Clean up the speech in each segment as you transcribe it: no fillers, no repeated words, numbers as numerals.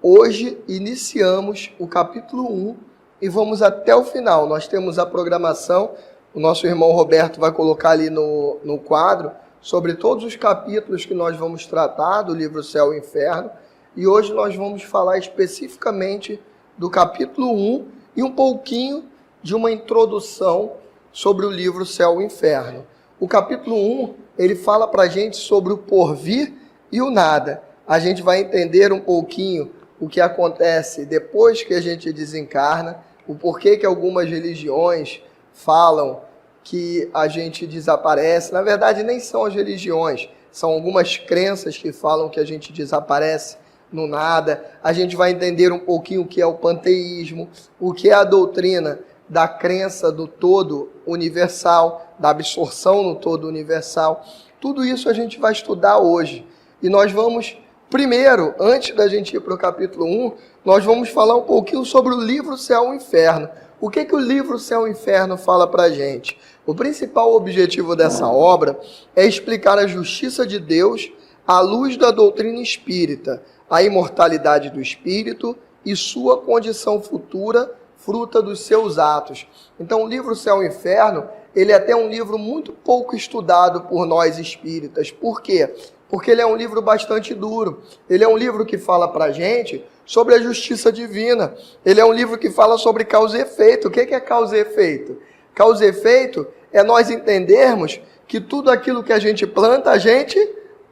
Hoje iniciamos o capítulo 1 e vamos até o final. Nós temos a programação, o nosso irmão Roberto vai colocar ali no quadro, sobre todos os capítulos que nós vamos tratar do livro Céu e Inferno. E hoje nós vamos falar especificamente do capítulo 1 e um pouquinho de uma introdução sobre o livro Céu e Inferno. O capítulo 1, ele fala para a gente sobre o porvir e o nada. A gente vai entender um pouquinho o que acontece depois que a gente desencarna, o porquê que algumas religiões falam que a gente desaparece. Na verdade, nem são as religiões, são algumas crenças que falam que a gente desaparece no nada. A gente vai entender um pouquinho o que é o panteísmo, o que é a doutrina da crença do todo universal, da absorção no todo universal. Tudo isso a gente vai estudar hoje. E nós vamos, primeiro, antes da gente ir para o capítulo 1, nós vamos falar um pouquinho sobre o livro Céu e Inferno. O que o livro Céu e Inferno fala para a gente? O principal objetivo dessa obra é explicar a justiça de Deus à luz da doutrina espírita, a imortalidade do espírito e sua condição futura, fruta dos seus atos. Então, o livro Céu e Inferno, ele é até um livro muito pouco estudado por nós espíritas. Por quê? Porque ele é um livro bastante duro. Ele é um livro que fala para a gente sobre a justiça divina. Ele é um livro que fala sobre causa e efeito. O que é causa e efeito? Causa e efeito é nós entendermos que tudo aquilo que a gente planta, a gente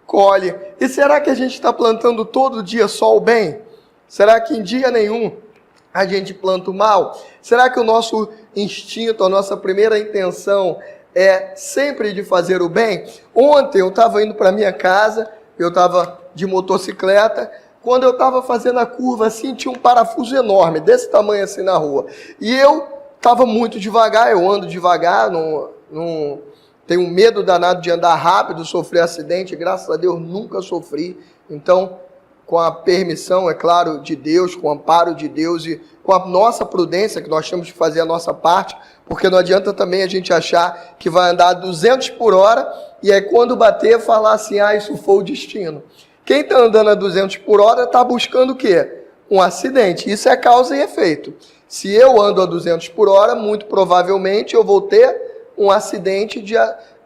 colhe. E será que a gente está plantando todo dia só o bem? Será que em dia nenhum a gente planta o mal? Será que o nosso instinto, a nossa primeira intenção é sempre de fazer o bem? Ontem eu estava indo para minha casa, eu estava de motocicleta, quando eu estava fazendo a curva assim, tinha um parafuso enorme, desse tamanho assim na rua. E eu estava muito devagar, eu ando devagar, não tenho medo danado de andar rápido, sofrer acidente, graças a Deus nunca sofri. Então, com a permissão, é claro, de Deus, com o amparo de Deus e com a nossa prudência, que nós temos que fazer a nossa parte, porque não adianta também a gente achar que vai andar 200 por hora e aí quando bater, falar assim, isso foi o destino. Quem está andando a 200 por hora está buscando o quê? Um acidente. Isso é causa e efeito. Se eu ando a 200 por hora, muito provavelmente eu vou ter um acidente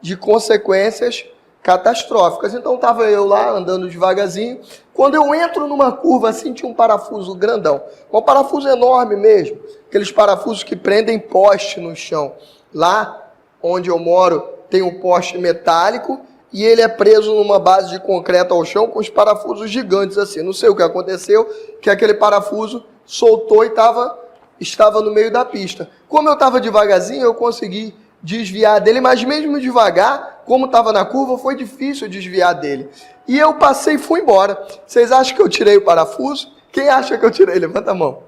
de consequências catastróficas. Então estava eu lá andando devagarzinho, quando eu entro numa curva assim, tinha um parafuso grandão, um parafuso enorme mesmo, aqueles parafusos que prendem poste no chão. Lá onde eu moro tem um poste metálico e ele é preso numa base de concreto ao chão com os parafusos gigantes assim. Não sei o que aconteceu, que aquele parafuso soltou e estava no meio da pista. Como eu estava devagarzinho, eu consegui desviar dele, mas mesmo devagar, como estava na curva, foi difícil desviar dele. E eu passei e fui embora. Vocês acham que eu tirei o parafuso? Quem acha que eu tirei? Levanta a mão.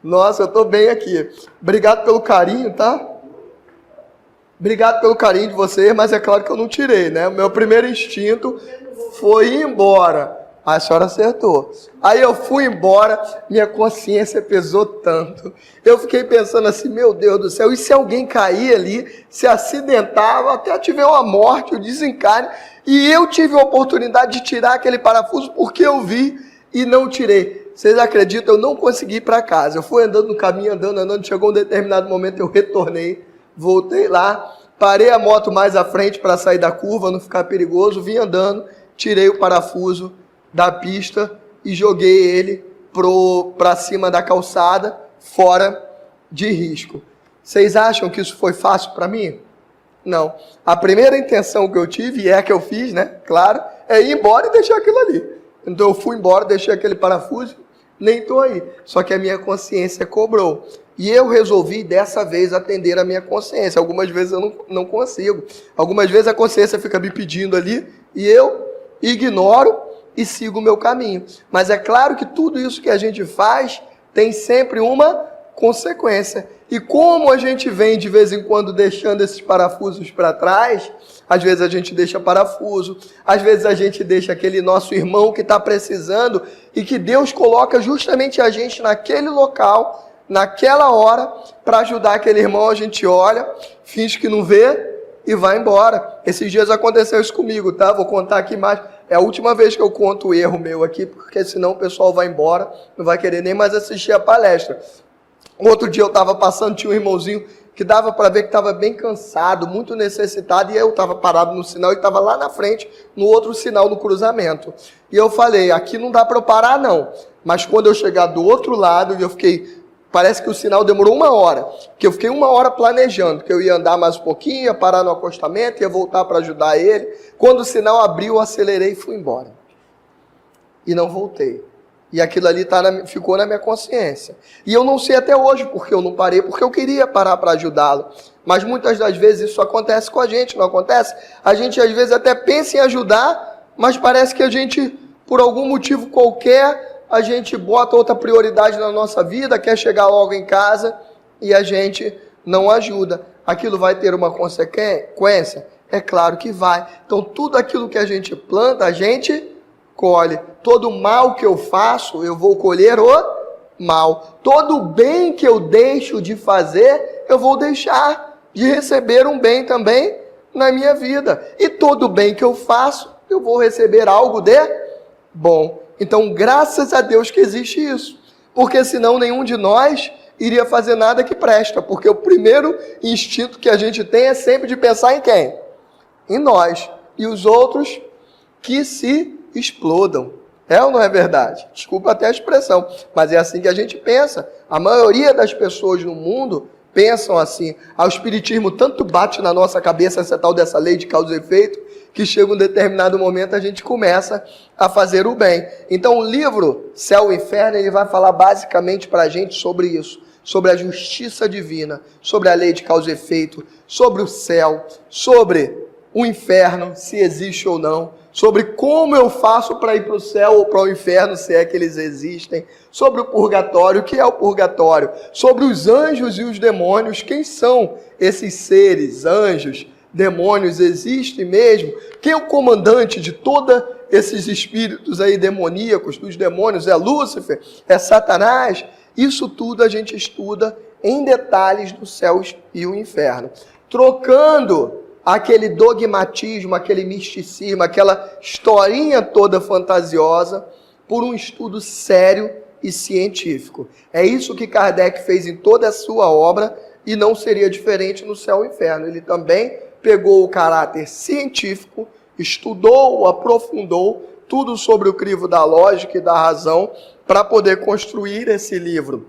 Nossa, eu estou bem aqui. Obrigado pelo carinho, tá? Obrigado pelo carinho de vocês, mas é claro que eu não tirei, né? O meu primeiro instinto foi ir embora. A senhora acertou. Aí eu fui embora, minha consciência pesou tanto. Eu fiquei pensando assim, meu Deus do céu, e se alguém cair ali, se acidentar, até tiver uma morte, o desencarne, e eu tive a oportunidade de tirar aquele parafuso porque eu vi e não tirei. Vocês acreditam? Eu não consegui ir para casa. Eu fui andando no caminho, andando, chegou um determinado momento, eu retornei, voltei lá, parei a moto mais à frente para sair da curva, não ficar perigoso, vim andando, tirei o parafuso da pista e joguei ele para cima da calçada, fora de risco. Vocês acham que isso foi fácil para mim? Não. A primeira intenção que eu tive, e é a que eu fiz, né? Claro, é ir embora e deixar aquilo ali. Então eu fui embora, deixei aquele parafuso, nem estou aí. Só que a minha consciência cobrou. E eu resolvi dessa vez atender a minha consciência. Algumas vezes eu não consigo. Algumas vezes a consciência fica me pedindo ali e eu ignoro e sigo o meu caminho. Mas é claro que tudo isso que a gente faz tem sempre uma consequência. E como a gente vem de vez em quando deixando esses parafusos para trás, às vezes a gente deixa parafuso, às vezes a gente deixa aquele nosso irmão que está precisando e que Deus coloca justamente a gente naquele local, naquela hora, para ajudar aquele irmão. A gente olha, finge que não vê e vai embora. Esses dias aconteceu isso comigo, tá? Vou contar aqui mais. É a última vez que eu conto o erro meu aqui, porque senão o pessoal vai embora, não vai querer nem mais assistir a palestra. Outro dia eu estava passando, tinha um irmãozinho que dava para ver que estava bem cansado, muito necessitado, e eu estava parado no sinal e estava lá na frente, no outro sinal, no cruzamento. E eu falei, aqui não dá para eu parar não, mas quando eu chegar do outro lado, e eu fiquei, parece que o sinal demorou 1 hora, que eu fiquei 1 hora planejando, que eu ia andar mais um pouquinho, ia parar no acostamento, ia voltar para ajudar ele. Quando o sinal abriu, eu acelerei e fui embora. E não voltei. E aquilo ali ficou na minha consciência. E eu não sei até hoje porque eu não parei, porque eu queria parar para ajudá-lo. Mas muitas das vezes isso acontece com a gente, não acontece? A gente às vezes até pensa em ajudar, mas parece que a gente, por algum motivo qualquer, a gente bota outra prioridade na nossa vida, quer chegar logo em casa e a gente não ajuda. Aquilo vai ter uma consequência? É claro que vai. Então tudo aquilo que a gente planta, a gente colhe. Todo mal que eu faço, eu vou colher o mal. Todo bem que eu deixo de fazer, eu vou deixar de receber um bem também na minha vida. E todo bem que eu faço, eu vou receber algo de bom. Então, graças a Deus que existe isso. Porque senão nenhum de nós iria fazer nada que presta. Porque o primeiro instinto que a gente tem é sempre de pensar em quem? Em nós. E os outros que se explodam. É ou não é verdade? Desculpa até a expressão, mas é assim que a gente pensa. A maioria das pessoas no mundo pensam assim. O espiritismo tanto bate na nossa cabeça essa tal dessa lei de causa e efeito, que chega um determinado momento a gente começa a fazer o bem. Então o livro Céu e Inferno, ele vai falar basicamente para a gente sobre isso, sobre a justiça divina, sobre a lei de causa e efeito, sobre o céu, sobre o inferno, se existe ou não, sobre como eu faço para ir para o céu ou para o inferno, se é que eles existem, sobre o purgatório, o que é o purgatório, sobre os anjos e os demônios, quem são esses seres, anjos, demônios, existem mesmo? Quem é o comandante de todos esses espíritos aí demoníacos, dos demônios? É Lúcifer? É Satanás? Isso tudo a gente estuda em detalhes do céu e o inferno, trocando aquele dogmatismo, aquele misticismo, aquela historinha toda fantasiosa, por um estudo sério e científico. É isso que Kardec fez em toda a sua obra, e não seria diferente no Céu e Inferno. Ele também pegou o caráter científico, estudou, aprofundou tudo sobre o crivo da lógica e da razão, para poder construir esse livro,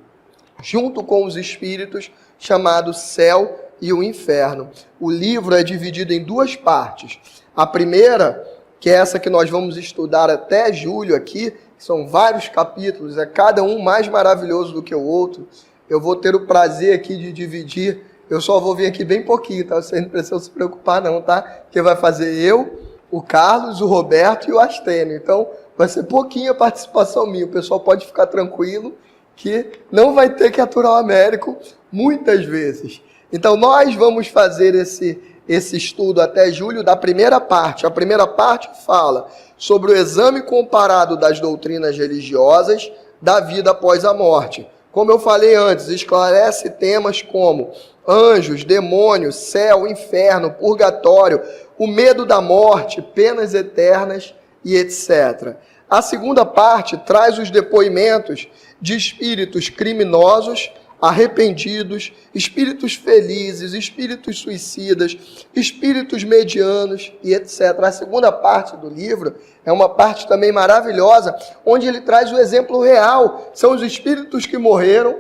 junto com os espíritos, chamado Céu e o Inferno. O livro é dividido em 2 partes. A primeira, que é essa que nós vamos estudar até julho aqui, são vários capítulos, é cada um mais maravilhoso do que o outro. Eu vou ter o prazer aqui de dividir, eu só vou vir aqui bem pouquinho, tá? Vocês não precisam se preocupar não, tá? Que vai fazer eu, o Carlos, o Roberto e o Astênio. Então, vai ser pouquinho a participação minha. O pessoal pode ficar tranquilo que não vai ter que aturar o Américo muitas vezes. Então, nós vamos fazer esse estudo até julho da primeira parte. A primeira parte fala sobre o exame comparado das doutrinas religiosas da vida após a morte. Como eu falei antes, esclarece temas como anjos, demônios, céu, inferno, purgatório, o medo da morte, penas eternas e etc. A segunda parte traz os depoimentos de espíritos criminosos, arrependidos, espíritos felizes, espíritos suicidas, espíritos medianos e etc. A segunda parte do livro é uma parte também maravilhosa, onde ele traz o exemplo real. São os espíritos que morreram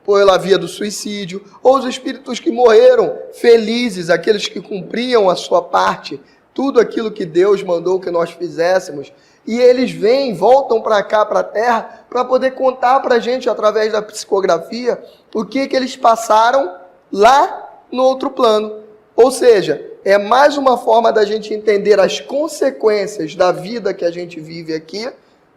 pela via do suicídio, ou os espíritos que morreram felizes, aqueles que cumpriam a sua parte, tudo aquilo que Deus mandou que nós fizéssemos. E eles vêm, voltam para cá, para a Terra, para poder contar para a gente, através da psicografia, o que eles passaram lá no outro plano. Ou seja, é mais uma forma da gente entender as consequências da vida que a gente vive aqui,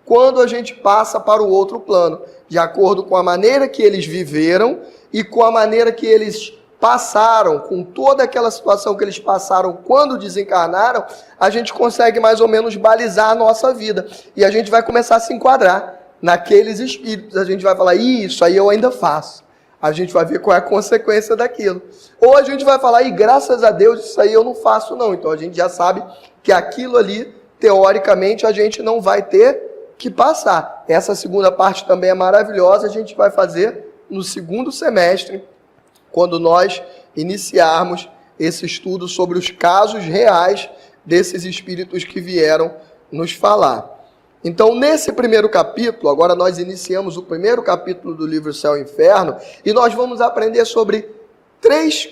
quando a gente passa para o outro plano, de acordo com a maneira que eles viveram e com a maneira que eles passaram, com toda aquela situação que eles passaram quando desencarnaram, a gente consegue mais ou menos balizar a nossa vida. E a gente vai começar a se enquadrar naqueles espíritos. A gente vai falar, isso aí eu ainda faço. A gente vai ver qual é a consequência daquilo. Ou a gente vai falar, e graças a Deus isso aí eu não faço não. Então a gente já sabe que aquilo ali, teoricamente, a gente não vai ter que passar. Essa segunda parte também é maravilhosa, a gente vai fazer no segundo semestre, quando nós iniciarmos esse estudo sobre os casos reais desses espíritos que vieram nos falar. Então, nesse primeiro capítulo, agora nós iniciamos o primeiro capítulo do livro Céu e Inferno, e nós vamos aprender sobre três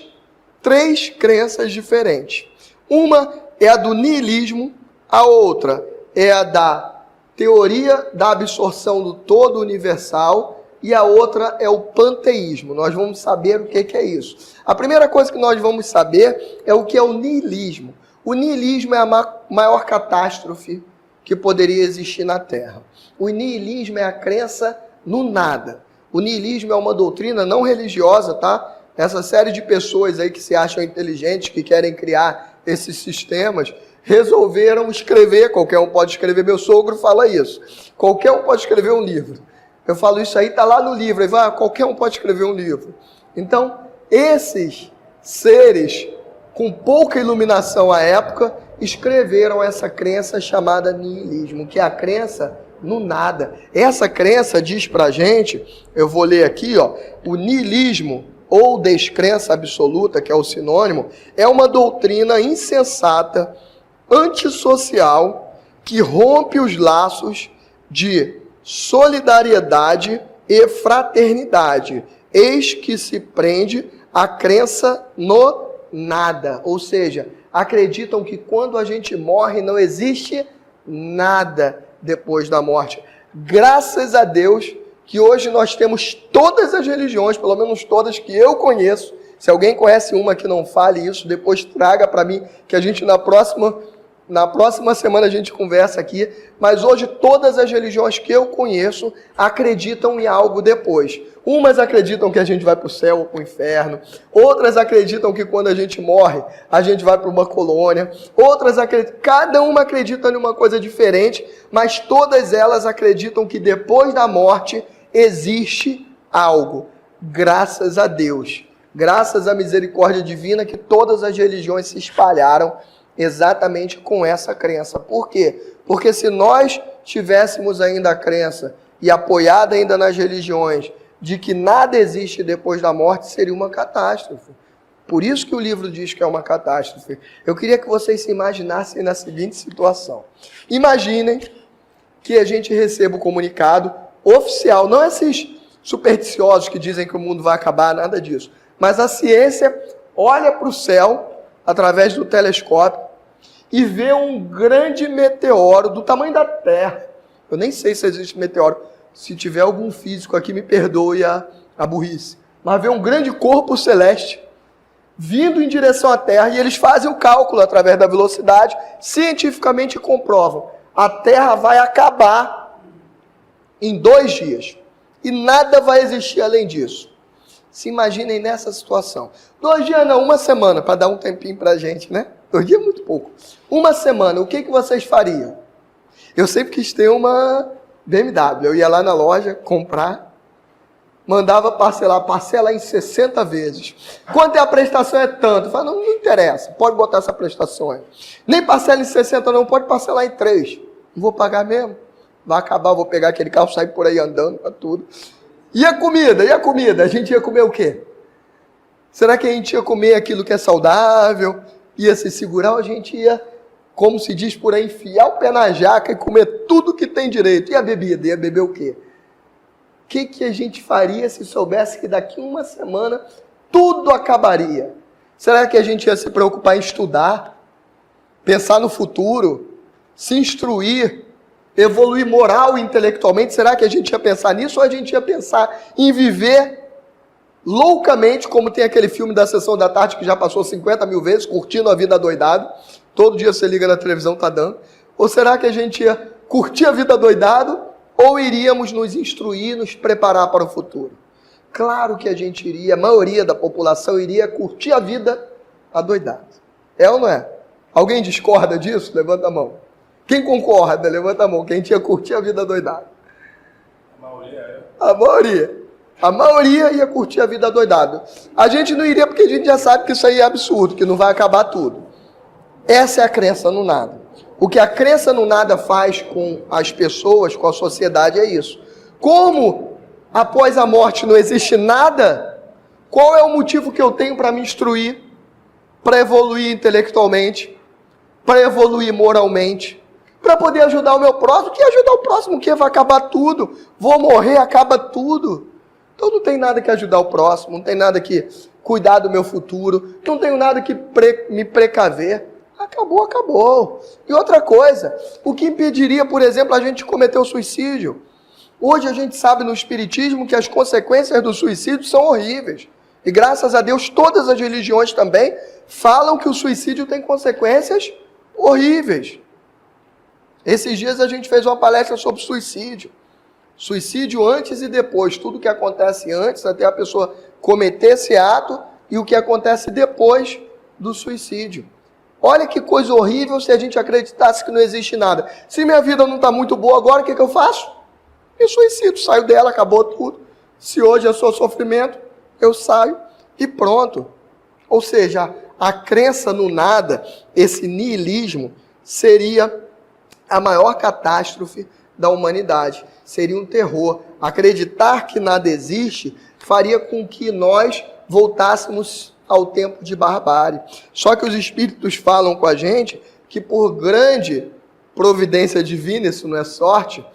crenças diferentes. Uma é a do niilismo, a outra é a da teoria da absorção do todo universal, e a outra é o panteísmo. Nós vamos saber o que é isso. A primeira coisa que nós vamos saber é o que é o niilismo. O niilismo é a maior catástrofe que poderia existir na Terra. O niilismo é a crença no nada. O niilismo é uma doutrina não religiosa, tá? Essa série de pessoas aí que se acham inteligentes, que querem criar esses sistemas, resolveram escrever, qualquer um pode escrever, meu sogro fala isso, qualquer um pode escrever um livro. Eu falo isso aí, tá lá no livro, aí vai, qualquer um pode escrever um livro. Então, esses seres com pouca iluminação à época, escreveram essa crença chamada niilismo, que é a crença no nada. Essa crença diz pra gente, eu vou ler aqui, ó, o niilismo, ou descrença absoluta, que é o sinônimo, é uma doutrina insensata, antissocial, que rompe os laços de solidariedade e fraternidade, eis que se prende a crença no nada, ou seja, acreditam que quando a gente morre não existe nada depois da morte. Graças a Deus que hoje nós temos todas as religiões, pelo menos todas que eu conheço. Se alguém conhece uma que não fale isso, depois traga para mim, que a gente na próxima semana a gente conversa aqui. Mas hoje todas as religiões que eu conheço acreditam em algo depois. Umas acreditam que a gente vai para o céu ou para o inferno. Outras acreditam que quando a gente morre, a gente vai para uma colônia. Outras acreditam, cada uma acredita em uma coisa diferente, mas todas elas acreditam que depois da morte existe algo. Graças a Deus, graças à misericórdia divina que todas as religiões se espalharam exatamente com essa crença. Por quê? Porque se nós tivéssemos ainda a crença e apoiada ainda nas religiões de que nada existe depois da morte, seria uma catástrofe. Por isso que o livro diz que é uma catástrofe. Eu queria que vocês se imaginassem na seguinte situação. Imaginem que a gente receba o comunicado oficial, não esses supersticiosos que dizem que o mundo vai acabar, nada disso. Mas a ciência olha para o céu, através do telescópio, e vê um grande meteoro do tamanho da Terra. Eu nem sei se existe meteoro. Se tiver algum físico aqui, me perdoe a burrice. Mas vê um grande corpo celeste vindo em direção à Terra, e eles fazem o cálculo através da velocidade, cientificamente comprovam. A Terra vai acabar em 2 dias. E nada vai existir além disso. Se imaginem nessa situação. 2 dias não, 1 semana, para dar um tempinho para a gente, né? 2 dias é muito pouco. 1 semana, o que vocês fariam? Eu sempre quis ter uma BMW. Eu ia lá na loja comprar, mandava parcelar em 60 vezes. Quanto é a prestação? É tanto. Eu falo, não interessa, pode botar essa prestação aí. Nem parcela em 60 não, pode parcelar em 3. Não vou pagar mesmo. Vai acabar, vou pegar aquele carro, sair por aí andando para tudo. E a comida? E a comida? A gente ia comer o quê? Será que a gente ia comer aquilo que é saudável? Ia se segurar ou a gente ia, como se diz por aí, enfiar o pé na jaca e comer tudo que tem direito? E a bebida? Ia beber o quê? O que a gente faria se soubesse que daqui 1 semana tudo acabaria? Será que a gente ia se preocupar em estudar, pensar no futuro, se instruir, evoluir moral e intelectualmente? Será que a gente ia pensar nisso ou a gente ia pensar em viver loucamente, como tem aquele filme da Sessão da Tarde que já passou 50 mil vezes, curtindo a vida adoidado? Todo dia você liga na televisão, tá dando. Ou será que a gente ia curtir a vida adoidado ou iríamos nos instruir, nos preparar para o futuro? Claro que a gente iria, a maioria da população iria curtir a vida adoidado. É ou não é? Alguém discorda disso? Levanta a mão. Quem concorda? Levanta a mão. Quem tinha curtir a vida adoidada? A maioria é. A maioria. A maioria ia curtir a vida doidado. A gente não iria porque a gente já sabe que isso aí é absurdo, que não vai acabar tudo. Essa é a crença no nada. O que a crença no nada faz com as pessoas, com a sociedade, é isso. Como após a morte não existe nada, qual é o motivo que eu tenho para me instruir, para evoluir intelectualmente, para evoluir moralmente, para poder ajudar o meu próximo? Que ajudar o próximo? Que vai acabar tudo. Vou morrer, acaba tudo. Então não tem nada que ajudar o próximo, não tem nada que cuidar do meu futuro, não tenho nada que me precaver. Acabou, acabou. E outra coisa, o que impediria, por exemplo, a gente cometer o suicídio? Hoje a gente sabe no Espiritismo que as consequências do suicídio são horríveis. E graças a Deus todas as religiões também falam que o suicídio tem consequências horríveis. Esses dias a gente fez uma palestra sobre suicídio. Suicídio antes e depois, tudo que acontece antes, até a pessoa cometer esse ato, e o que acontece depois do suicídio. Olha que coisa horrível se a gente acreditasse que não existe nada. Se minha vida não está muito boa agora, o que eu faço? Me suicido, saio dela, acabou tudo. Se hoje eu sou sofrimento, eu saio e pronto. Ou seja, a crença no nada, esse niilismo, seria a maior catástrofe da humanidade. Seria um terror. Acreditar que nada existe faria com que nós voltássemos ao tempo de barbárie. Só que os espíritos falam com a gente que por grande providência divina, isso não é sorte,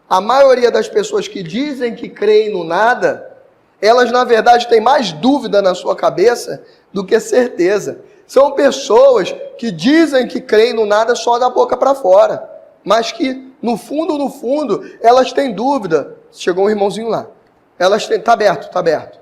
a maioria das pessoas que dizem que creem no nada, elas na verdade têm mais dúvida na sua cabeça do que certeza. São pessoas que dizem que creem no nada só da boca para fora, mas que no fundo, elas têm dúvida. Chegou um irmãozinho lá. Elas têm, tá aberto.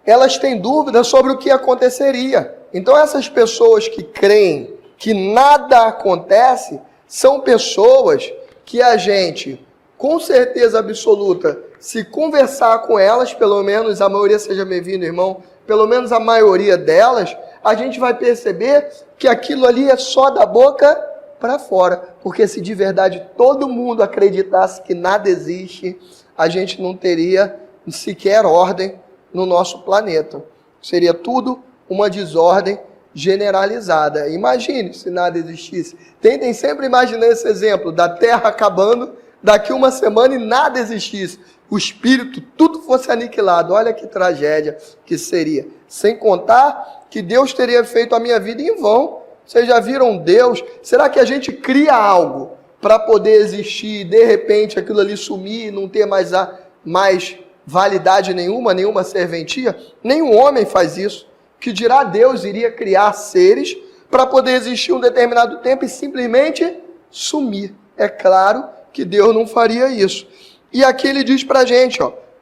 Elas têm dúvida sobre o que aconteceria. Então essas pessoas que creem que nada acontece, são pessoas que a gente, com certeza absoluta, se conversar com elas, pelo menos a maioria, seja bem-vindo, irmão, pelo menos a maioria delas, a gente vai perceber que aquilo ali é só da boca para fora. Porque se de verdade todo mundo acreditasse que nada existe, a gente não teria sequer ordem no nosso planeta. Seria tudo uma desordem generalizada. Imagine se nada existisse. Tentem sempre imaginar esse exemplo da Terra acabando daqui uma semana e nada existisse. O espírito, tudo fosse aniquilado. Olha que tragédia que seria. Sem contar que Deus teria feito a minha vida em vão. Vocês já viram Deus? Será que a gente cria algo para poder existir e de repente aquilo ali sumir e não ter mais validade nenhuma serventia? Nenhum homem faz isso. Que dirá Deus iria criar seres para poder existir um determinado tempo e simplesmente sumir. É claro que Deus não faria isso. E aqui ele diz para a gente,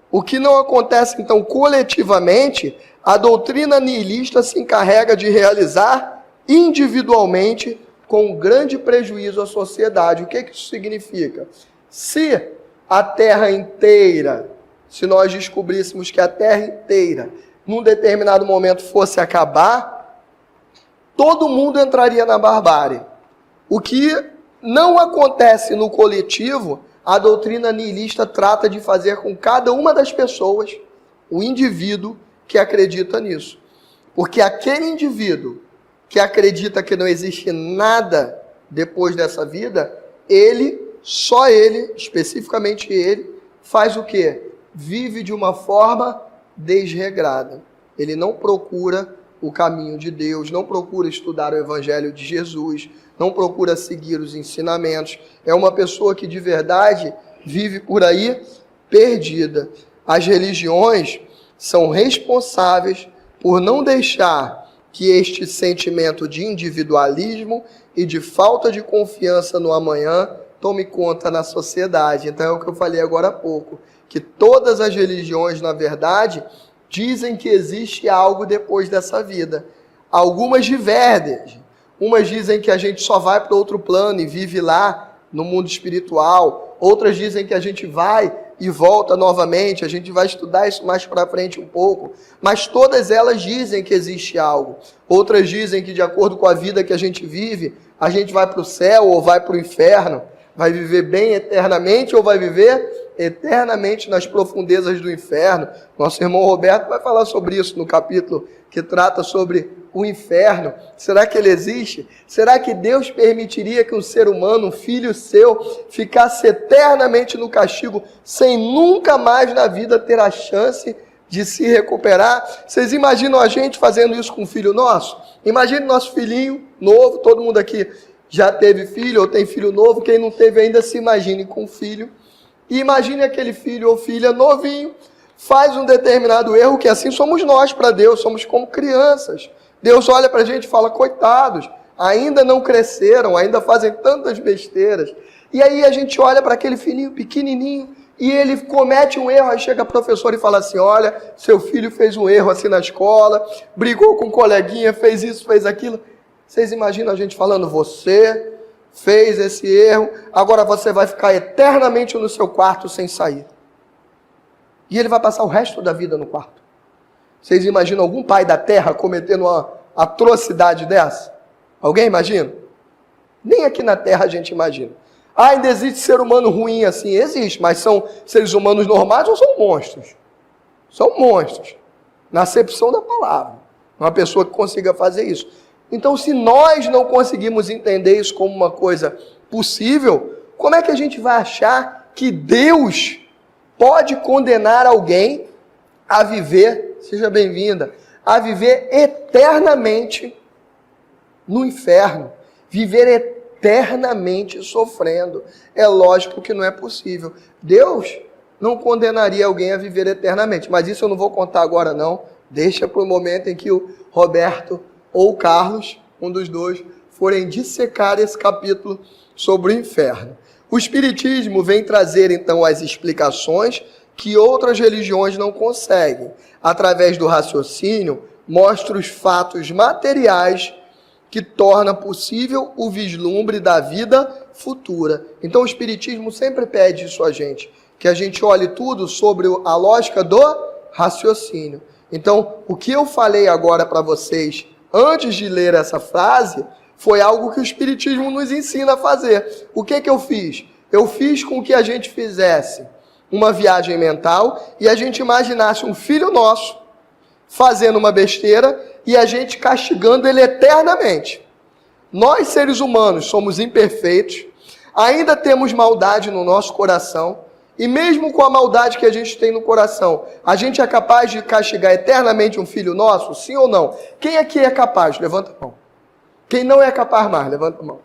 o que não acontece então coletivamente, a doutrina nihilista se encarrega de realizar individualmente com grande prejuízo à sociedade. O que isso significa? Se a Terra inteira, se nós descobríssemos que a Terra inteira, num determinado momento fosse acabar, todo mundo entraria na barbárie. O que não acontece no coletivo, a doutrina nihilista trata de fazer com cada uma das pessoas, o indivíduo que acredita nisso. Porque aquele indivíduo que acredita que não existe nada depois dessa vida, só ele, especificamente ele, faz o quê? Vive de uma forma desregrada. Ele não procura o caminho de Deus, não procura estudar o Evangelho de Jesus, não procura seguir os ensinamentos. É uma pessoa que de verdade vive por aí perdida. As religiões são responsáveis por não deixar que este sentimento de individualismo e de falta de confiança no amanhã tome conta na sociedade. Então é o que eu falei agora há pouco, que todas as religiões, na verdade, dizem que existe algo depois dessa vida. Algumas divergem. Umas dizem que a gente só vai para outro plano e vive lá no mundo espiritual. Outras dizem que a gente vai e volta novamente. A gente vai estudar isso mais para frente um pouco. Mas todas elas dizem que existe algo. Outras dizem que de acordo com a vida que a gente vive, a gente vai para o céu ou vai para o inferno. Vai viver bem eternamente ou vai viver eternamente nas profundezas do inferno. Nosso irmão Roberto vai falar sobre isso no capítulo que trata sobre o inferno. Será que ele existe? Será que Deus permitiria que um ser humano, um filho seu, ficasse eternamente no castigo, sem nunca mais na vida ter a chance de se recuperar? Vocês imaginam a gente fazendo isso com um filho nosso? Imagine nosso filhinho novo, todo mundo aqui já teve filho ou tem filho novo, quem não teve ainda se imagine com um filho. E imagine aquele filho ou filha novinho, faz um determinado erro, que assim somos nós para Deus, somos como crianças. Deus olha para a gente e fala, coitados, ainda não cresceram, ainda fazem tantas besteiras. E aí a gente olha para aquele filhinho pequenininho e ele comete um erro, aí chega a professora e fala assim, olha, seu filho fez um erro assim na escola, brigou com um coleguinha, fez isso, fez aquilo. Vocês imaginam a gente falando, você fez esse erro, agora você vai ficar eternamente no seu quarto sem sair. E ele vai passar o resto da vida no quarto. Vocês imaginam algum pai da terra cometendo uma atrocidade dessa? Alguém imagina? Nem aqui na terra a gente imagina. Ah, ainda existe ser humano ruim assim? Existe, mas são seres humanos normais ou são monstros? São monstros. Na acepção da palavra. Uma pessoa que consiga fazer isso. Então, se nós não conseguimos entender isso como uma coisa possível, como é que a gente vai achar que Deus pode condenar alguém a viver, seja bem-vinda, a viver eternamente no inferno, viver eternamente sofrendo? É lógico que não é possível. Deus não condenaria alguém a viver eternamente, mas isso eu não vou contar agora não, deixa para o momento em que o Roberto ou o Carlos, um dos dois, forem dissecar esse capítulo sobre o inferno. O Espiritismo vem trazer, então, as explicações que outras religiões não conseguem. Através do raciocínio, mostra os fatos materiais que torna possível o vislumbre da vida futura. Então, o Espiritismo sempre pede isso a gente, que a gente olhe tudo sobre a lógica do raciocínio. Então, o que eu falei agora para vocês, antes de ler essa frase, foi algo que o Espiritismo nos ensina a fazer. O que eu fiz? Eu fiz com que a gente fizesse uma viagem mental e a gente imaginasse um filho nosso fazendo uma besteira e a gente castigando ele eternamente. Nós, seres humanos, somos imperfeitos, ainda temos maldade no nosso coração, e mesmo com a maldade que a gente tem no coração, a gente é capaz de castigar eternamente um filho nosso? Sim ou não? Quem aqui é capaz? Levanta a mão. Quem não é capaz mais? Levanta a mão.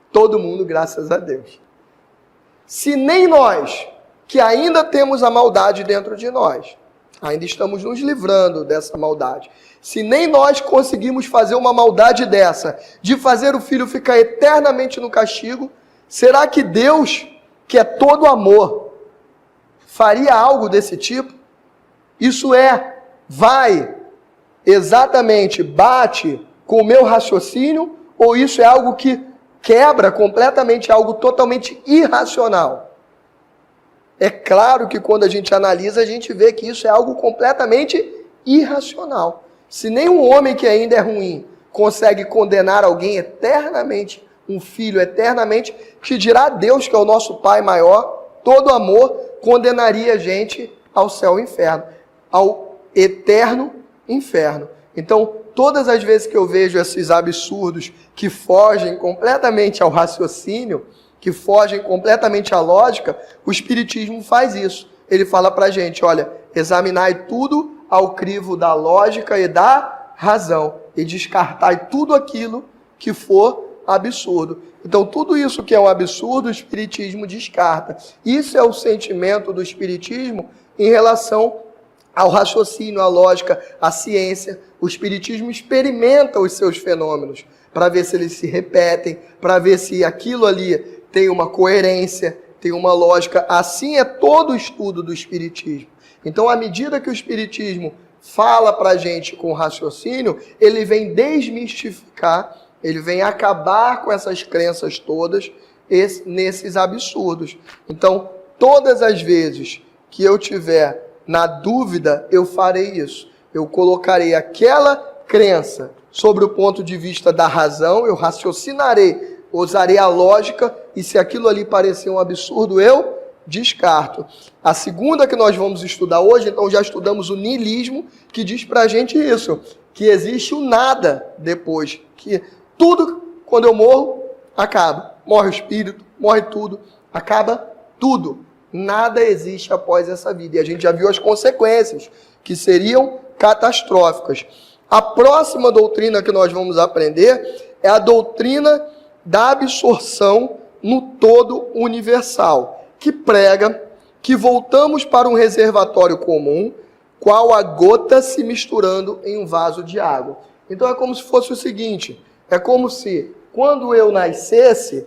Todo mundo, graças a Deus. Se nem nós, que ainda temos a maldade dentro de nós, ainda estamos nos livrando dessa maldade, se nem nós conseguimos fazer uma maldade dessa, de fazer o filho ficar eternamente no castigo, será que Deus, que é todo amor, faria algo desse tipo? Isso vai exatamente, bate com o meu raciocínio, ou isso é algo que quebra completamente, algo totalmente irracional? É claro que quando a gente analisa, a gente vê que isso é algo completamente irracional. Se nenhum homem que ainda é ruim consegue condenar alguém eternamente, um filho eternamente, que dirá Deus, que é o nosso Pai maior, todo amor, condenaria a gente ao céu e inferno, ao eterno inferno. Então, todas as vezes que eu vejo esses absurdos que fogem completamente ao raciocínio, que fogem completamente à lógica, o Espiritismo faz isso. Ele fala para a gente, olha, examinai tudo ao crivo da lógica e da razão, e descartai tudo aquilo que for absurdo. Então, tudo isso que é um absurdo, o Espiritismo descarta. Isso é o sentimento do Espiritismo em relação ao raciocínio, à lógica, à ciência. O Espiritismo experimenta os seus fenômenos para ver se eles se repetem, para ver se aquilo ali tem uma coerência, tem uma lógica. Assim é todo o estudo do Espiritismo. Então, à medida que o Espiritismo fala para a gente com o raciocínio, ele vem desmistificar, ele vem acabar com essas crenças todas nesses absurdos. Então, todas as vezes que eu tiver na dúvida, eu farei isso. Eu colocarei aquela crença sobre o ponto de vista da razão, eu raciocinarei, usarei a lógica, e se aquilo ali parecer um absurdo, eu descarto. A segunda que nós vamos estudar hoje, então já estudamos o niilismo, que diz pra gente isso, que existe o nada depois, que tudo, quando eu morro, acaba. Morre o espírito, morre tudo, acaba tudo. Nada existe após essa vida. E a gente já viu as consequências, que seriam catastróficas. A próxima doutrina que nós vamos aprender é a doutrina da absorção no todo universal, que prega que voltamos para um reservatório comum, qual a gota se misturando em um vaso de água. Então é como se fosse o seguinte, é como se quando eu nascesse,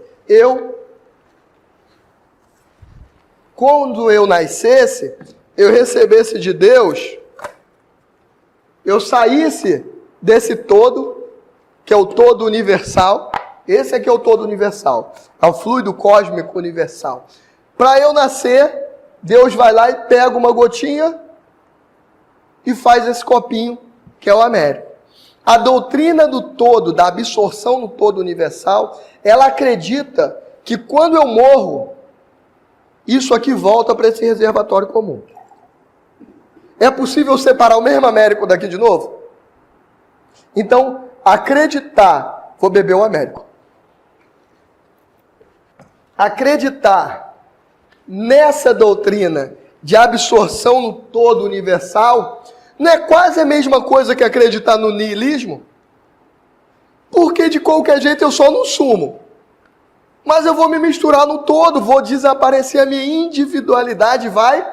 eu recebesse de Deus, eu saísse desse todo, que é o todo universal. Esse aqui é o todo universal, é o fluido cósmico universal. Para eu nascer, Deus vai lá e pega uma gotinha e faz esse copinho, que é o américo. A doutrina do todo, da absorção no todo universal, ela acredita que quando eu morro, isso aqui volta para esse reservatório comum. É possível separar o mesmo américo daqui de novo? Então, acreditar, vou beber o américo. Acreditar nessa doutrina de absorção no todo universal não é quase a mesma coisa que acreditar no niilismo? Porque de qualquer jeito eu só não sumo. Mas eu vou me misturar no todo, vou desaparecer, a minha individualidade vai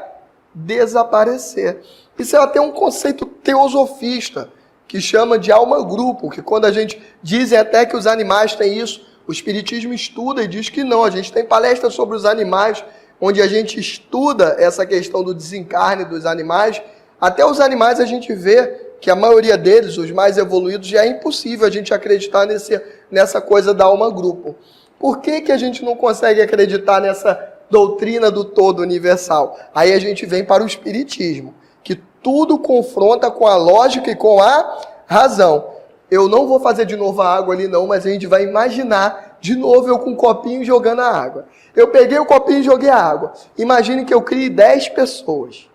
desaparecer. Isso é até um conceito teosofista, que chama de alma-grupo, que quando a gente dizem até que os animais têm isso, o Espiritismo estuda e diz que não. A gente tem palestras sobre os animais, onde a gente estuda essa questão do desencarne dos animais. Até os animais a gente vê que a maioria deles, os mais evoluídos, já é impossível a gente acreditar nessa coisa da alma-grupo. Por que a gente não consegue acreditar nessa doutrina do todo universal? Aí a gente vem para o Espiritismo, que tudo confronta com a lógica e com a razão. Eu não vou fazer de novo a água ali não, mas a gente vai imaginar de novo eu com um copinho jogando a água. Eu peguei o copinho e joguei a água. Imagine que eu crie 10 pessoas.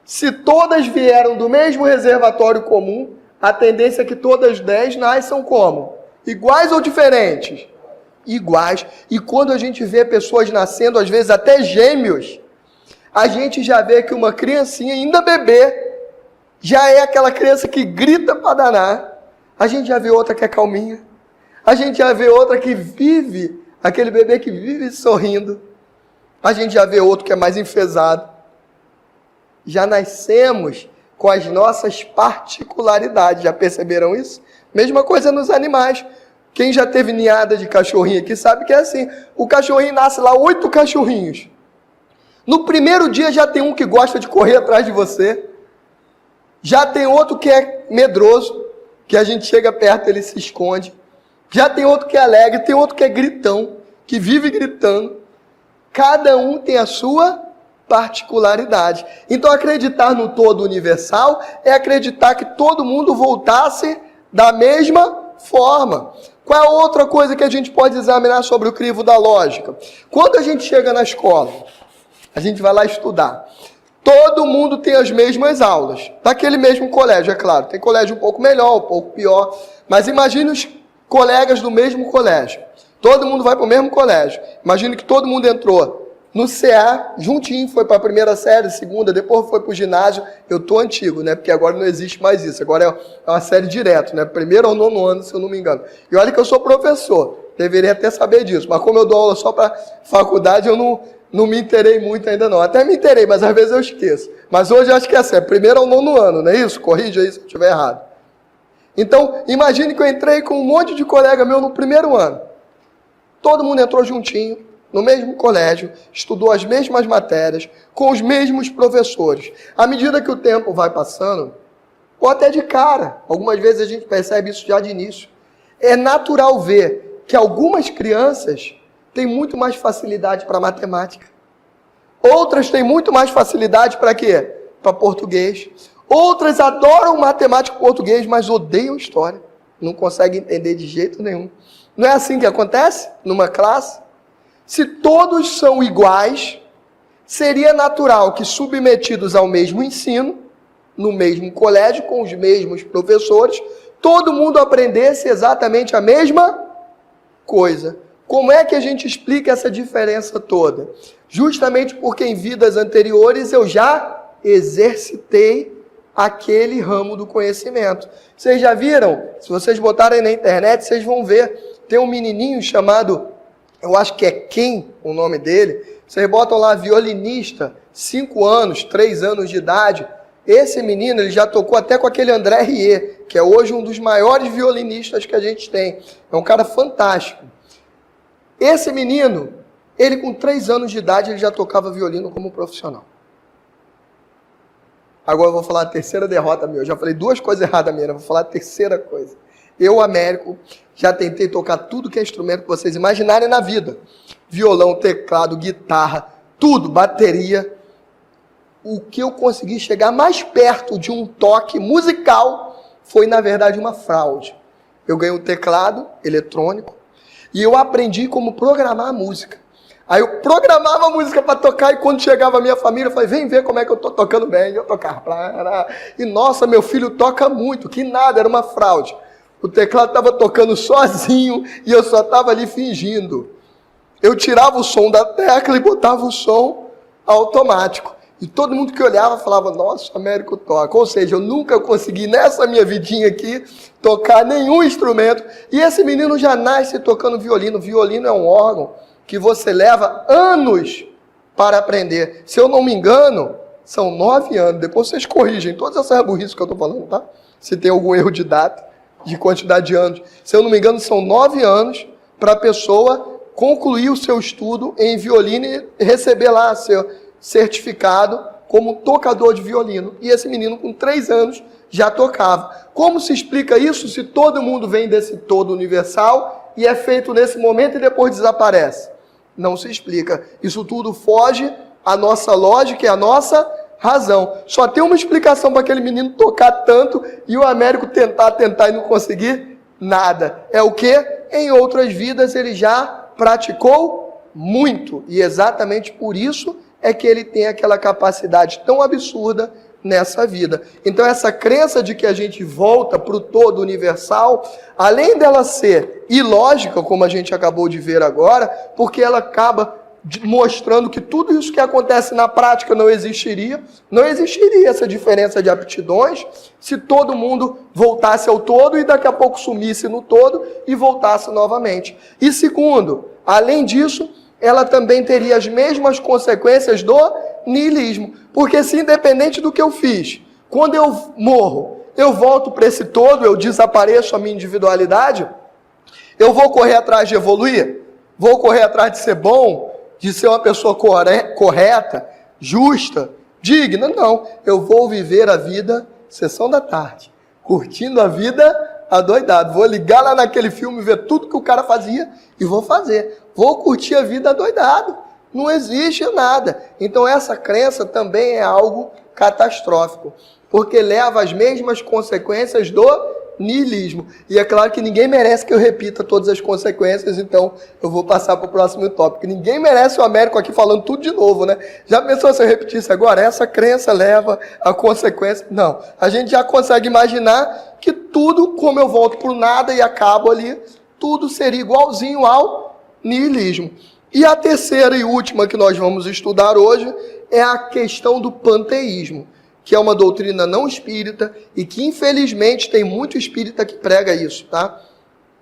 Se todas vieram do mesmo reservatório comum, a tendência é que todas 10 nasçam como? Iguais ou diferentes? Iguais. E quando a gente vê pessoas nascendo, às vezes até gêmeos, a gente já vê que uma criancinha, ainda bebê, já é aquela criança que grita para danar. A gente já vê outra que é calminha. A gente já vê outra que vive, aquele bebê que vive sorrindo. A gente já vê outro que é mais enfesado. Já nascemos com as nossas particularidades. Já perceberam isso? Mesma coisa nos animais. Quem já teve ninhada de cachorrinho aqui sabe que é assim. O cachorrinho nasce lá, 8 cachorrinhos. No primeiro dia já tem um que gosta de correr atrás de você. Já tem outro que é medroso, que a gente chega perto, ele se esconde. Já tem outro que é alegre, tem outro que é gritão, que vive gritando. Cada um tem a sua particularidade. Então acreditar no todo universal é acreditar que todo mundo voltasse da mesma forma. Qual é a outra coisa que a gente pode examinar sobre o crivo da lógica? Quando a gente chega na escola, a gente vai lá estudar. Todo mundo tem as mesmas aulas, daquele mesmo colégio, é claro. Tem colégio um pouco melhor, um pouco pior, mas imagine os colegas do mesmo colégio. Todo mundo vai para o mesmo colégio. Imagine que todo mundo entrou no CA, juntinho, foi para a primeira série, segunda, depois foi para o ginásio. Eu estou antigo, né? Porque agora não existe mais isso. Agora é uma série direto, né? Primeiro ao 9º ano, se eu não me engano. E olha que eu sou professor, deveria até saber disso. Mas como eu dou aula só para faculdade, eu não me inteirei muito ainda não. Até me inteirei, mas às vezes eu esqueço. Mas hoje eu acho que é assim, primeiro ao 9º ano, não é isso? Corrija aí se eu estiver errado. Então, imagine que eu entrei com um monte de colega meu no primeiro ano. Todo mundo entrou juntinho, no mesmo colégio, estudou as mesmas matérias, com os mesmos professores. À medida que o tempo vai passando, ou até de cara, algumas vezes a gente percebe isso já de início, é natural ver que algumas crianças têm muito mais facilidade para matemática. Outras têm muito mais facilidade para quê? Para português. Outras adoram matemática e português, mas odeiam história. Não conseguem entender de jeito nenhum. Não é assim que acontece numa classe? Se todos são iguais, seria natural que, submetidos ao mesmo ensino, no mesmo colégio, com os mesmos professores, todo mundo aprendesse exatamente a mesma coisa. Como é que a gente explica essa diferença toda? Justamente porque em vidas anteriores eu já exercitei aquele ramo do conhecimento. Vocês já viram? Se vocês botarem na internet, vocês vão ver. Tem um menininho chamado, eu acho que é Ken, o nome dele. Vocês botam lá, violinista, 5 anos, 3 anos de idade. Esse menino, ele já tocou até com aquele André Rieu, que é hoje um dos maiores violinistas que a gente tem. É um cara fantástico. Esse menino, ele com 3 anos de idade, ele já tocava violino como profissional. Agora eu vou falar a terceira derrota minha. Eu já falei 2 coisas erradas minha, eu vou falar a terceira coisa. Eu, Américo, já tentei tocar tudo que é instrumento que vocês imaginarem na vida. Violão, teclado, guitarra, tudo, bateria. O que eu consegui chegar mais perto de um toque musical foi, na verdade, uma fraude. Eu ganhei um teclado eletrônico e eu aprendi como programar a música. Aí eu programava a música para tocar e quando chegava a minha família, eu falei, vem ver como é que eu estou tocando bem. Eu tocava. E nossa, meu filho toca muito, que nada, era uma fraude. O teclado estava tocando sozinho e eu só estava ali fingindo. Eu tirava o som da tecla e botava o som automático. E todo mundo que olhava falava, nossa, Américo toca. Ou seja, eu nunca consegui, nessa minha vidinha aqui, tocar nenhum instrumento. E esse menino já nasce tocando violino. Violino é um órgão que você leva anos para aprender. Se eu não me engano, são 9 anos. Depois vocês corrigem todas essas burrices que eu estou falando, tá? Se tem algum erro de data, de quantidade de anos. Se eu não me engano, são 9 anos para a pessoa concluir o seu estudo em violino e receber lá seu certificado como tocador de violino. E esse menino com 3 anos já tocava. Como se explica isso se todo mundo vem desse todo universal e é feito nesse momento e depois desaparece? Não se explica. Isso tudo foge à nossa lógica e à nossa razão. Só tem uma explicação para aquele menino tocar tanto e o Américo tentar e não conseguir nada. É o quê? Em outras vidas ele já praticou muito. E exatamente por isso é que ele tem aquela capacidade tão absurda nessa vida. Então essa crença de que a gente volta para o todo universal, além dela ser ilógica, como a gente acabou de ver agora, porque ela acaba mostrando que tudo isso que acontece na prática não existiria essa diferença de aptidões se todo mundo voltasse ao todo e daqui a pouco sumisse no todo e voltasse novamente. E segundo, além disso, ela também teria as mesmas consequências do niilismo. Porque se independente do que eu fiz, quando eu morro, eu volto para esse todo, eu desapareço a minha individualidade, eu vou correr atrás de evoluir? Vou correr atrás de ser bom? De ser uma pessoa correta, justa, digna? Não. Eu vou viver a vida sessão da tarde, curtindo a vida adoidado. Vou ligar lá naquele filme, ver tudo que o cara fazia e vou fazer. Vou curtir a vida adoidado. Não existe nada. Então essa crença também é algo catastrófico, porque leva às mesmas consequências do niilismo. E é claro que ninguém merece que eu repita todas as consequências, então eu vou passar para o próximo tópico. Ninguém merece o Américo aqui falando tudo de novo, né? Já pensou se eu repetisse agora? Essa crença leva a consequência? Não. A gente já consegue imaginar que tudo, como eu volto por nada e acabo ali, tudo seria igualzinho ao niilismo. E a terceira e última que nós vamos estudar hoje é a questão do panteísmo, que é uma doutrina não espírita e que infelizmente tem muito espírita que prega isso, tá?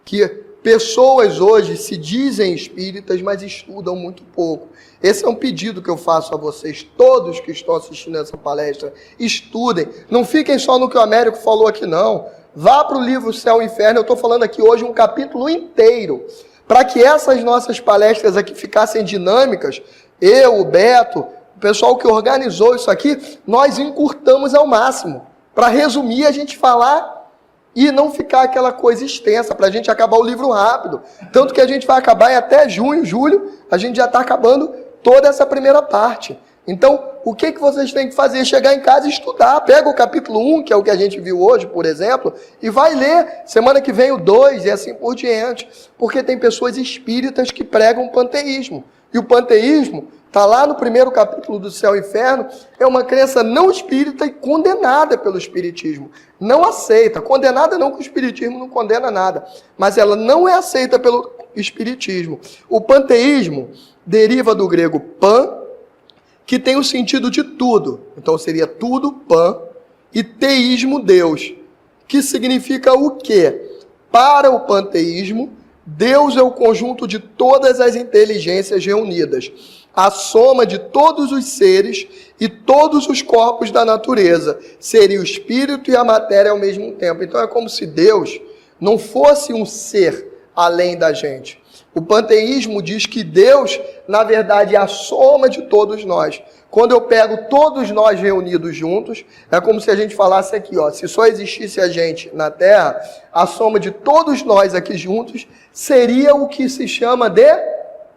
Que pessoas hoje se dizem espíritas, mas estudam muito pouco. Esse é um pedido que eu faço a vocês, todos que estão assistindo essa palestra, estudem. Não fiquem só no que o Américo falou aqui, não. Vá para o livro Céu e Inferno, eu estou falando aqui hoje um capítulo inteiro, para que essas nossas palestras aqui ficassem dinâmicas. Eu, o Beto, o pessoal que organizou isso aqui, nós encurtamos ao máximo. Para resumir, a gente falar e não ficar aquela coisa extensa, para a gente acabar o livro rápido. Tanto que a gente vai acabar em até junho, julho, a gente já está acabando toda essa primeira parte. Então, o que vocês têm que fazer? Chegar em casa e estudar. Pega o capítulo 1, que é o que a gente viu hoje, por exemplo, e vai ler. Semana que vem o 2 e assim por diante. Porque tem pessoas espíritas que pregam panteísmo. E o panteísmo está lá no primeiro capítulo do Céu e Inferno, é uma crença não espírita e condenada pelo espiritismo. Não aceita. Condenada não, que o espiritismo não condena nada. Mas ela não é aceita pelo espiritismo. O panteísmo deriva do grego pan, que tem o sentido de tudo. Então seria tudo pan, e teísmo, Deus, que significa o quê? Para o panteísmo, Deus é o conjunto de todas as inteligências reunidas, a soma de todos os seres e todos os corpos da natureza. Seria o espírito e a matéria ao mesmo tempo. Então é como se Deus não fosse um ser além da gente. O panteísmo diz que Deus, na verdade, é a soma de todos nós. Quando eu pego todos nós reunidos juntos, é como se a gente falasse aqui, ó, se só existisse a gente na Terra, a soma de todos nós aqui juntos seria o que se chama de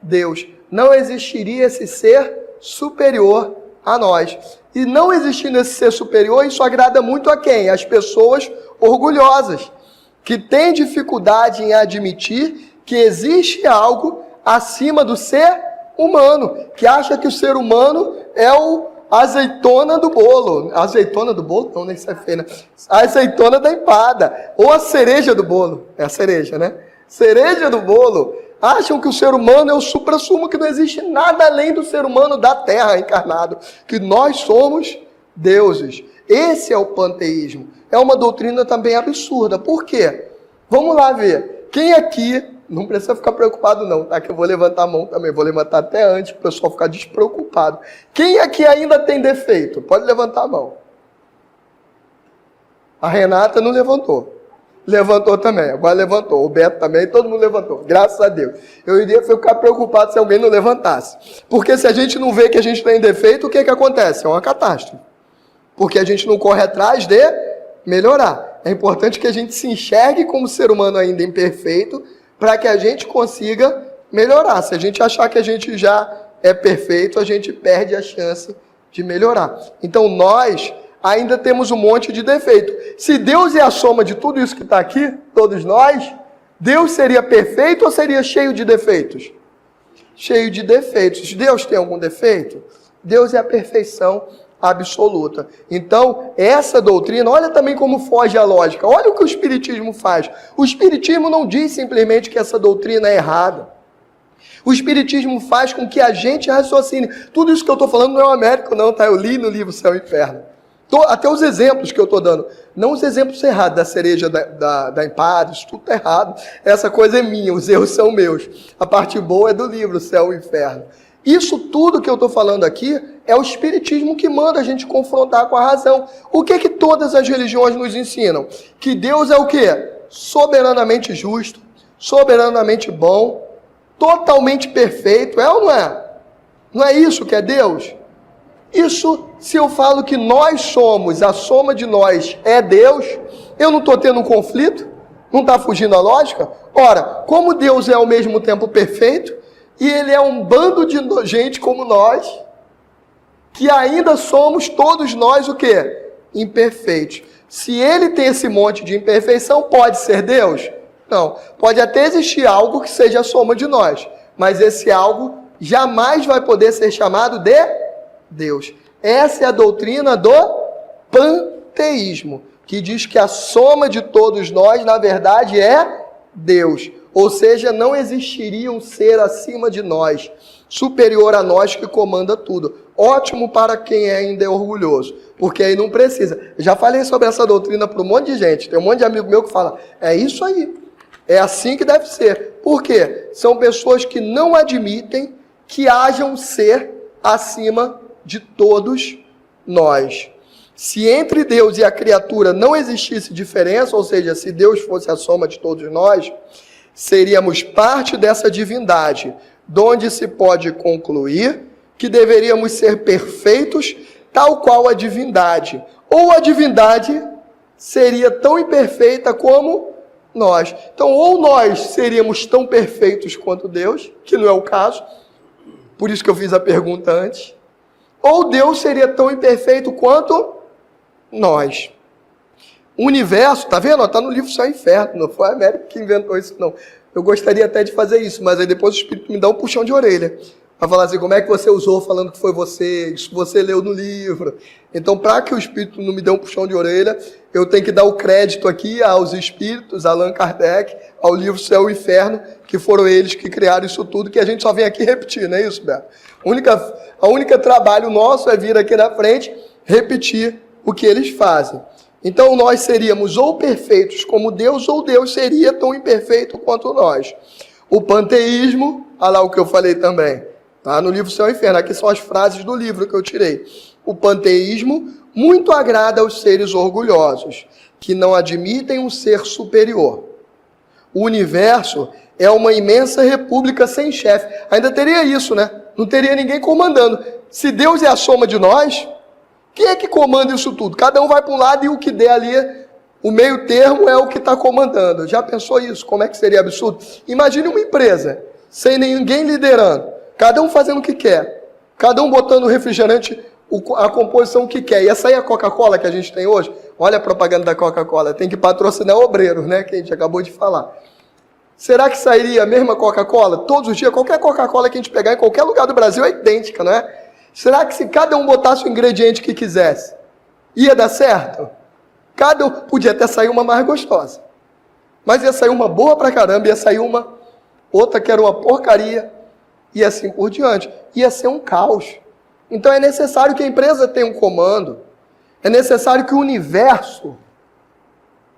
Deus. Não existiria esse ser superior a nós. E não existindo esse ser superior, isso agrada muito a quem? As pessoas orgulhosas, que têm dificuldade em admitir que existe algo acima do ser humano, que acha que o ser humano é o azeitona do bolo. Azeitona do bolo? Não, nem isso é feio, né? A azeitona da empada. Ou a cereja do bolo. É a cereja, né? Cereja do bolo. Acham que o ser humano é o suprassumo, que não existe nada além do ser humano da terra encarnado. Que nós somos deuses. Esse é o panteísmo. É uma doutrina também absurda. Por quê? Vamos lá ver. Quem aqui... Não precisa ficar preocupado não, tá? Que eu vou levantar a mão também. Vou levantar até antes para o pessoal ficar despreocupado. Quem aqui ainda tem defeito? Pode levantar a mão. A Renata não levantou. Levantou também. Agora levantou. O Beto também. Todo mundo levantou. Graças a Deus. Eu iria ficar preocupado se alguém não levantasse. Porque se a gente não vê que a gente tem defeito, o que acontece? É uma catástrofe. Porque a gente não corre atrás de melhorar. É importante que a gente se enxergue como ser humano ainda imperfeito, para que a gente consiga melhorar. Se a gente achar que a gente já é perfeito, a gente perde a chance de melhorar. Então nós ainda temos um monte de defeito. Se Deus é a soma de tudo isso que está aqui, todos nós, Deus seria perfeito ou seria cheio de defeitos? Cheio de defeitos. Deus tem algum defeito? Deus é a perfeição absoluta. Então, essa doutrina, olha também como foge a lógica. Olha o que o Espiritismo faz. O Espiritismo não diz simplesmente que essa doutrina é errada. O Espiritismo faz com que a gente raciocine. Tudo isso que eu estou falando não é um Américo, não, tá? Eu li no livro Céu e Inferno. Até os exemplos que eu estou dando. Não os exemplos errados da cereja da empada, isso tudo está errado. Essa coisa é minha, os erros são meus. A parte boa é do livro Céu e Inferno. Isso tudo que eu estou falando aqui é o Espiritismo que manda a gente confrontar com a razão. O que que todas as religiões nos ensinam? Que Deus é o quê? Soberanamente justo, soberanamente bom, totalmente perfeito. É ou não é? Não é isso que é Deus? Isso, se eu falo que nós somos, a soma de nós é Deus, eu não estou tendo um conflito? Não está fugindo a lógica? Ora, como Deus é ao mesmo tempo perfeito, e Ele é um bando de gente como nós, que ainda somos todos nós o quê? Imperfeitos. Se Ele tem esse monte de imperfeição, pode ser Deus? Não. Pode até existir algo que seja a soma de nós, mas esse algo jamais vai poder ser chamado de Deus. Essa é a doutrina do panteísmo, que diz que a soma de todos nós, na verdade, é Deus. Ou seja, não existiria um ser acima de nós, superior a nós, que comanda tudo. Ótimo para quem ainda é orgulhoso, porque aí não precisa. Eu já falei sobre essa doutrina para um monte de gente. Tem um monte de amigo meu que fala, é isso aí, é assim que deve ser. Por quê? São pessoas que não admitem que haja um ser acima de todos nós. Se entre Deus e a criatura não existisse diferença, ou seja, se Deus fosse a soma de todos nós, seríamos parte dessa divindade, donde se pode concluir que deveríamos ser perfeitos, tal qual a divindade. Ou a divindade seria tão imperfeita como nós. Então, ou nós seríamos tão perfeitos quanto Deus, que não é o caso, por isso que eu fiz a pergunta antes, ou Deus seria tão imperfeito quanto nós. O universo, tá vendo? Está no livro Céu e Inferno, não foi a América que inventou isso, não. Eu gostaria até de fazer isso, mas aí depois o Espírito me dá um puxão de orelha. Vai falar assim, como é que você usou falando que foi você, isso você leu no livro. Então, para que o Espírito não me dê um puxão de orelha, eu tenho que dar o crédito aqui aos Espíritos, a Allan Kardec, ao livro Céu e Inferno, que foram eles que criaram isso tudo, que a gente só vem aqui repetir, não é isso, Beto? A única trabalho nosso é vir aqui na frente, repetir o que eles fazem. Então, nós seríamos ou perfeitos como Deus, ou Deus seria tão imperfeito quanto nós. O panteísmo, olha lá o que eu falei também, tá? No livro Céu e Inferno, aqui são as frases do livro que eu tirei. O panteísmo muito agrada aos seres orgulhosos, que não admitem um ser superior. O universo é uma imensa república sem chefe. Ainda teria isso, né? Não teria ninguém comandando. Se Deus é a soma de nós, quem é que comanda isso tudo? Cada um vai para um lado e o que der ali, o meio termo é o que está comandando. Já pensou isso? Como é que seria absurdo? Imagine uma empresa, sem ninguém liderando, cada um fazendo o que quer, cada um botando o refrigerante, a composição que quer. E essa aí é a Coca-Cola que a gente tem hoje? Olha a propaganda da Coca-Cola, tem que patrocinar obreiros, né? Que a gente acabou de falar. Será que sairia a mesma Coca-Cola? Todos os dias, qualquer Coca-Cola que a gente pegar em qualquer lugar do Brasil é idêntica, não é? Será que se cada um botasse o ingrediente que quisesse, ia dar certo? Cada um, podia até sair uma mais gostosa, mas ia sair uma boa pra caramba, ia sair uma outra que era uma porcaria, e assim por diante. Ia ser um caos. Então é necessário que a empresa tenha um comando, é necessário que o universo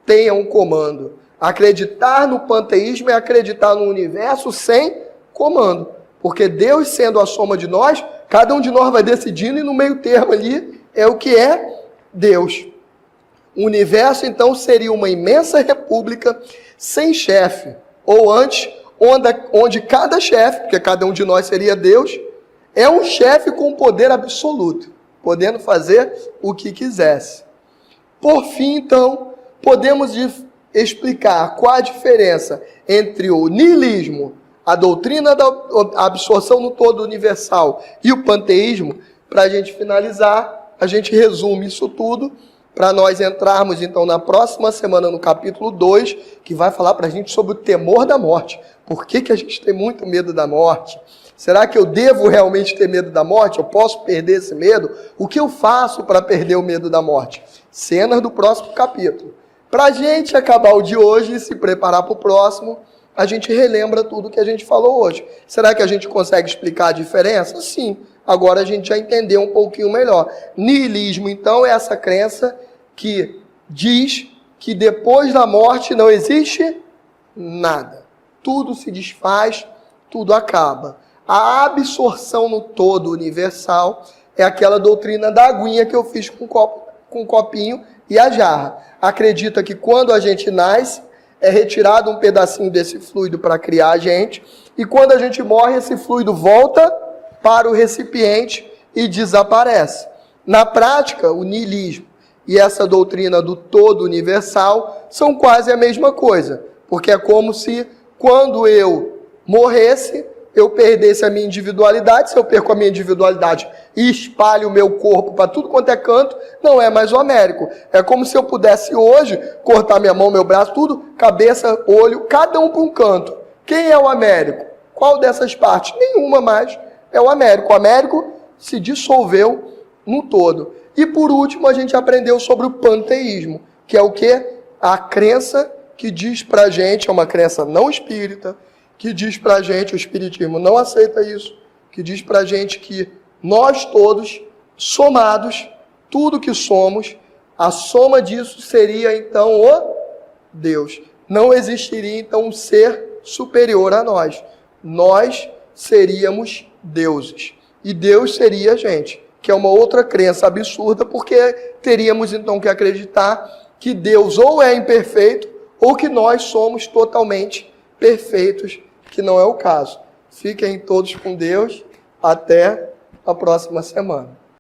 tenha um comando. Acreditar no panteísmo é acreditar no universo sem comando, porque Deus sendo a soma de nós, cada um de nós vai decidindo e no meio termo ali é o que é Deus. O universo, então, seria uma imensa república sem chefe. Ou antes, onde cada chefe, porque cada um de nós seria Deus, é um chefe com poder absoluto, podendo fazer o que quisesse. Por fim, então, podemos explicar qual a diferença entre o niilismo, a doutrina da absorção no todo universal e o panteísmo. Para a gente finalizar, a gente resume isso tudo para nós entrarmos então na próxima semana no capítulo 2, que vai falar para a gente sobre o temor da morte. Por que a gente tem muito medo da morte? Será que eu devo realmente ter medo da morte? Eu posso perder esse medo? O que eu faço para perder o medo da morte? Cenas do próximo capítulo. Para a gente acabar o de hoje e se preparar para o próximo, a gente relembra tudo que a gente falou hoje. Será que a gente consegue explicar a diferença? Sim. Agora a gente já entendeu um pouquinho melhor. Niilismo, então, é essa crença que diz que depois da morte não existe nada. Tudo se desfaz, tudo acaba. A absorção no todo universal é aquela doutrina da aguinha que eu fiz com o copinho e a jarra. Acredita que quando a gente nasce, é retirado um pedacinho desse fluido para criar a gente, e quando a gente morre, esse fluido volta para o recipiente e desaparece. Na prática, o niilismo e essa doutrina do todo universal são quase a mesma coisa, porque é como se quando eu morresse, eu perdesse a minha individualidade. Se eu perco a minha individualidade e espalho o meu corpo para tudo quanto é canto, não é mais o Américo. É como se eu pudesse hoje cortar minha mão, meu braço, tudo, cabeça, olho, cada um para um canto. Quem é o Américo? Qual dessas partes? Nenhuma mais é o Américo. O Américo se dissolveu no todo. E por último, a gente aprendeu sobre o panteísmo, que é o quê? A crença que diz para a gente, é uma crença não espírita, que diz para a gente, o espiritismo não aceita isso, que diz para a gente que nós todos, somados, tudo que somos, a soma disso seria então o Deus. Não existiria então um ser superior a nós. Nós seríamos deuses. E Deus seria a gente, que é uma outra crença absurda, porque teríamos então que acreditar que Deus ou é imperfeito, ou que nós somos totalmente perfeitos, que não é o caso. Fiquem todos com Deus. Até a próxima semana.